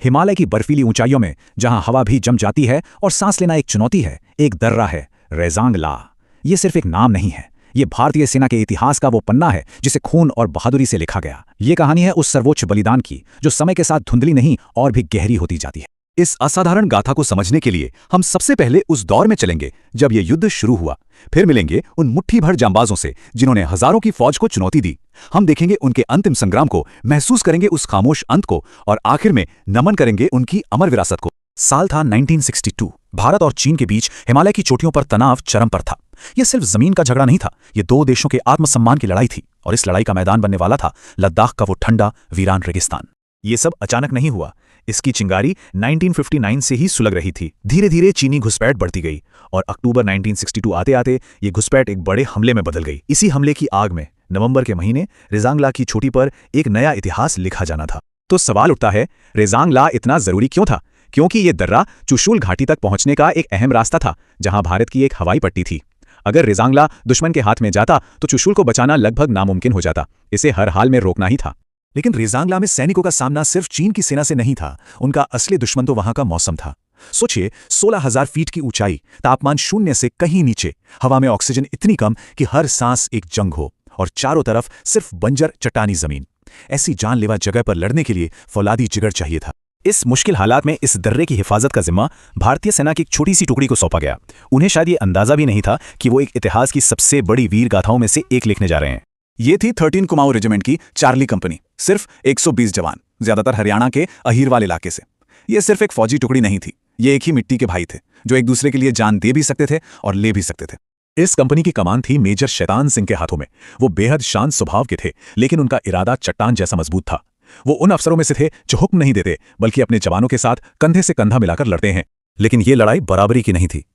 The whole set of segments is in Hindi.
हिमालय की बर्फीली ऊंचाइयों में जहां हवा भी जम जाती है और सांस लेना एक चुनौती है, एक दर्रा है रेजांग ला। ये सिर्फ एक नाम नहीं है, ये भारतीय सेना के इतिहास का वो पन्ना है जिसे खून और बहादुरी से लिखा गया। ये कहानी है उस सर्वोच्च बलिदान की जो समय के साथ धुंधली नहीं और भी गहरी होती जाती है। इस असाधारण गाथा को समझने के लिए हम सबसे पहले उस दौर में चलेंगे जब यह युद्ध शुरू हुआ। फिर मिलेंगे उन मुट्ठी भर जांबाजों से जिन्होंने हजारों की फौज को चुनौती दी। हम देखेंगे उनके अंतिम संग्राम को, महसूस करेंगे उस खामोश अंत को और आखिर में नमन करेंगे उनकी अमर विरासत को। साल था 1962। भारत और चीन के बीच हिमालय की चोटियों पर तनाव चरम पर था। यह सिर्फ जमीन का झगड़ा नहीं था, यह दो देशों के आत्मसम्मान की लड़ाई थी और इस लड़ाई का मैदान बनने वाला था लद्दाख का वो ठंडा वीरान रेगिस्तान। ये सब अचानक नहीं हुआ, इसकी चिंगारी 1959 से ही सुलग रही थी। धीरे धीरे चीनी घुसपैठ बढ़ती गई और अक्टूबर 1962 आते आते ये घुसपैठ एक बड़े हमले में बदल गई। इसी हमले की आग में नवंबर के महीने रेजांग ला की चोटी पर एक नया इतिहास लिखा जाना था। तो सवाल उठता है, रेजांग ला इतना जरूरी क्यों था? क्योंकि ये दर्रा चुशूल घाटी तक पहुंचने का एक अहम रास्ता था जहां भारत की एक हवाई पट्टी थी। अगर रेजांग ला दुश्मन के हाथ में जाता तो चुशूल को बचाना लगभग नामुमकिन हो जाता। इसे हर हाल में रोकना ही था। लेकिन रेजांग ला में सैनिकों का सामना सिर्फ चीन की सेना से नहीं था, उनका असली दुश्मन तो वहां का मौसम था। सोचिए, 16,000 फीट की ऊंचाई, तापमान शून्य से कहीं नीचे, हवा में ऑक्सीजन इतनी कम कि हर सांस एक जंग हो और चारों तरफ सिर्फ बंजर चट्टानी जमीन। ऐसी जानलेवा जगह पर लड़ने के लिए फौलादी जिगर चाहिए था। इस मुश्किल हालात में इस दर्रे की हिफाजत का जिम्मा भारतीय सेना की एक छोटी सी टुकड़ी को सौंपा गया। उन्हें शायद ये अंदाजा भी नहीं था कि वो एक इतिहास की सबसे बड़ी वीर गाथाओं में से एक लिखने जा रहे हैं। ये थी 13 कुमाऊं रेजिमेंट की चार्ली कंपनी। सिर्फ 120 जवान, ज्यादातर हरियाणा के अहीरवाल इलाके से। ये सिर्फ एक फौजी टुकड़ी नहीं थी, ये एक ही मिट्टी के भाई थे जो एक दूसरे के लिए जान दे भी सकते थे और ले भी सकते थे। इस कंपनी की कमान थी मेजर शैतान सिंह के हाथों में। वो बेहद शांत स्वभाव के थे, लेकिन उनका इरादा चट्टान जैसा मजबूत था। वो उन अफसरों में से थे जो हुक्म नहीं देते बल्कि अपने जवानों के साथ कंधे से कंधा मिलाकर लड़ते हैं। लेकिन ये लड़ाई बराबरी की नहीं थी।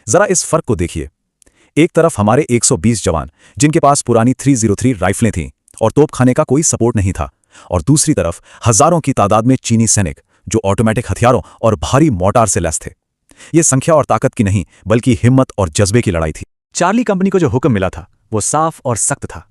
जरा इस फर्क को देखिए। एक तरफ हमारे 120 जवान जिनके पास पुरानी 303 राइफलें थीं और तोपखाने का कोई सपोर्ट नहीं था, और दूसरी तरफ हजारों की तादाद में चीनी सैनिक जो ऑटोमेटिक हथियारों और भारी मोर्टार से लैस थे। ये संख्या और ताकत की नहीं बल्कि हिम्मत और जज्बे की लड़ाई थी। चार्ली कंपनी को जो हुक्म मिला था वो साफ और सख्त था।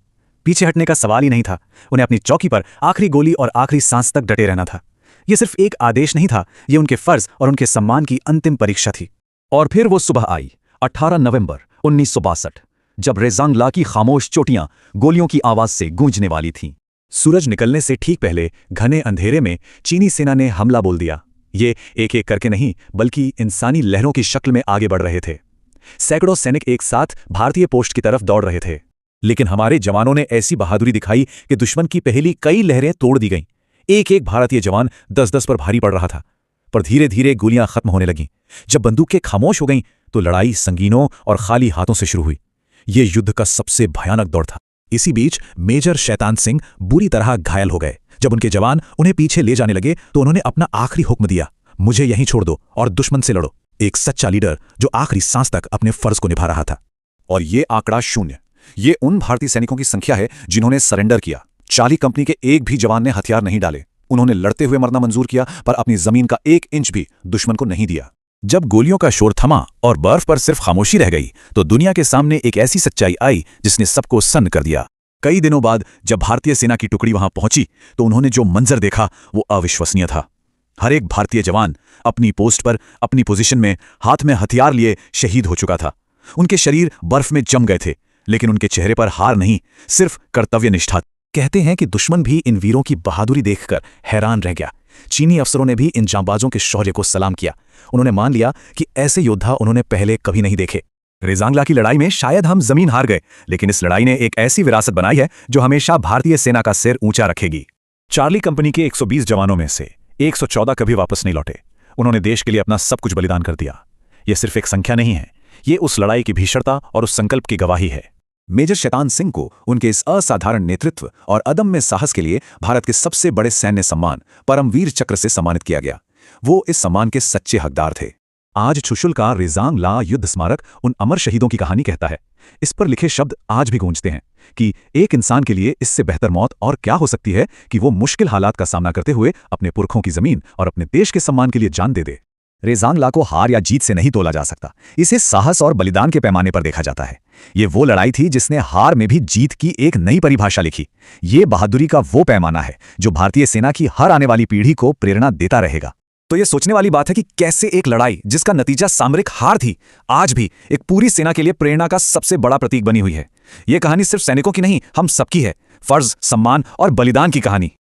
पीछे हटने का सवाल ही नहीं था। उन्हें अपनी चौकी पर आखिरी गोली और आखिरी सांस तक डटे रहना था। यह सिर्फ एक आदेश नहीं था, ये उनके फर्ज और उनके सम्मान की अंतिम परीक्षा थी। और फिर वो सुबह आई, 18 नवंबर 1962, जब रेजांग ला की खामोश चोटियां गोलियों की आवाज से गूंजने वाली थीं। सूरज निकलने से ठीक पहले घने अंधेरे में चीनी सेना ने हमला बोल दिया। ये एक एक करके नहीं बल्कि इंसानी लहरों की शक्ल में आगे बढ़ रहे थे। सैकड़ों सैनिक एक साथ भारतीय पोस्ट की तरफ दौड़ रहे थे। लेकिन हमारे जवानों ने ऐसी बहादुरी दिखाई कि दुश्मन की पहली कई लहरें तोड़ दी गईं। एक एक भारतीय जवान 10-10 पर भारी पड़ रहा था। पर धीरे धीरे गोलियां खत्म होने लगीं। जब बंदूकें खामोश हो गईं तो लड़ाई संगीनों और खाली हाथों से शुरू हुई। यह युद्ध का सबसे भयानक दौर था। इसी बीच मेजर शैतान सिंह बुरी तरह घायल हो गए। जब उनके जवान उन्हें पीछे ले जाने लगे तो उन्होंने अपना आखिरी हुक्म दिया, मुझे यहीं छोड़ दो और दुश्मन से लड़ो। एक सच्चा लीडर जो आखिरी सांस तक अपने फर्ज को निभा रहा था। और ये आंकड़ा 0। ये उन भारतीय सैनिकों की संख्या है जिन्होंने सरेंडर किया। चार्ली कंपनी के एक भी जवान ने हथियार नहीं डाले। उन्होंने लड़ते हुए मरना मंजूर किया, पर अपनी जमीन का 1 इंच भी दुश्मन को नहीं दिया। जब गोलियों का शोर थमा और बर्फ पर सिर्फ खामोशी रह गई तो दुनिया के सामने एक ऐसी सच्चाई आई जिसने सबको सन्न कर दिया। कई दिनों बाद जब भारतीय सेना की टुकड़ी वहां पहुंची तो उन्होंने जो मंजर देखा वो अविश्वसनीय था। हर एक भारतीय जवान अपनी पोस्ट पर, अपनी पोजीशन में, हाथ में हथियार लिए शहीद हो चुका था। उनके शरीर बर्फ में जम गए थे, लेकिन उनके चेहरे पर हार नहीं, सिर्फ कर्तव्य निष्ठा। कहते हैं कि दुश्मन भी इन वीरों की बहादुरी देखकर हैरान रह गया। चीनी अफसरों ने भी इन जांबाजों के शौर्य को सलाम किया। उन्होंने मान लिया कि ऐसे योद्धा उन्होंने पहले कभी नहीं देखे। रेजांग ला की लड़ाई में शायद हम जमीन हार गए, लेकिन इस लड़ाई ने एक ऐसी विरासत बनाई है जो हमेशा भारतीय सेना का सिर ऊंचा रखेगी। चार्ली कंपनी के 120 जवानों में से 114 कभी वापस नहीं लौटे। उन्होंने देश के लिए अपना सब कुछ बलिदान कर दिया। यह सिर्फ एक संख्या नहीं है, ये उस लड़ाई की भीषणता और उस संकल्प की गवाही है। मेजर शैतान सिंह को उनके इस असाधारण नेतृत्व और अदम्य साहस के लिए भारत के सबसे बड़े सैन्य सम्मान परमवीर चक्र से सम्मानित किया गया। वो इस सम्मान के सच्चे हकदार थे। आज चुशूल का रेजांग ला युद्ध स्मारक उन अमर शहीदों की कहानी कहता है। इस पर लिखे शब्द आज भी गूंजते हैं कि एक इंसान के लिए इससे बेहतर मौत और क्या हो सकती है कि वो मुश्किल हालात का सामना करते हुए अपने पुरखों की जमीन और अपने देश के सम्मान के लिए जान दे दे। रेजांग ला को हार या जीत से नहीं तोला जा सकता, इसे साहस और बलिदान के पैमाने पर देखा जाता है। ये वो लड़ाई थी जिसने हार में भी जीत की एक नई परिभाषा लिखी। ये बहादुरी का वो पैमाना है जो भारतीय सेना की हर आने वाली पीढ़ी को प्रेरणा देता रहेगा। तो ये सोचने वाली बात है कि कैसे एक लड़ाई जिसका नतीजा सामरिक हार थी, आज भी एक पूरी सेना के लिए प्रेरणा का सबसे बड़ा प्रतीक बनी हुई है। ये कहानी सिर्फ सैनिकों की नहीं, हम सबकी है। फर्ज, सम्मान और बलिदान की कहानी।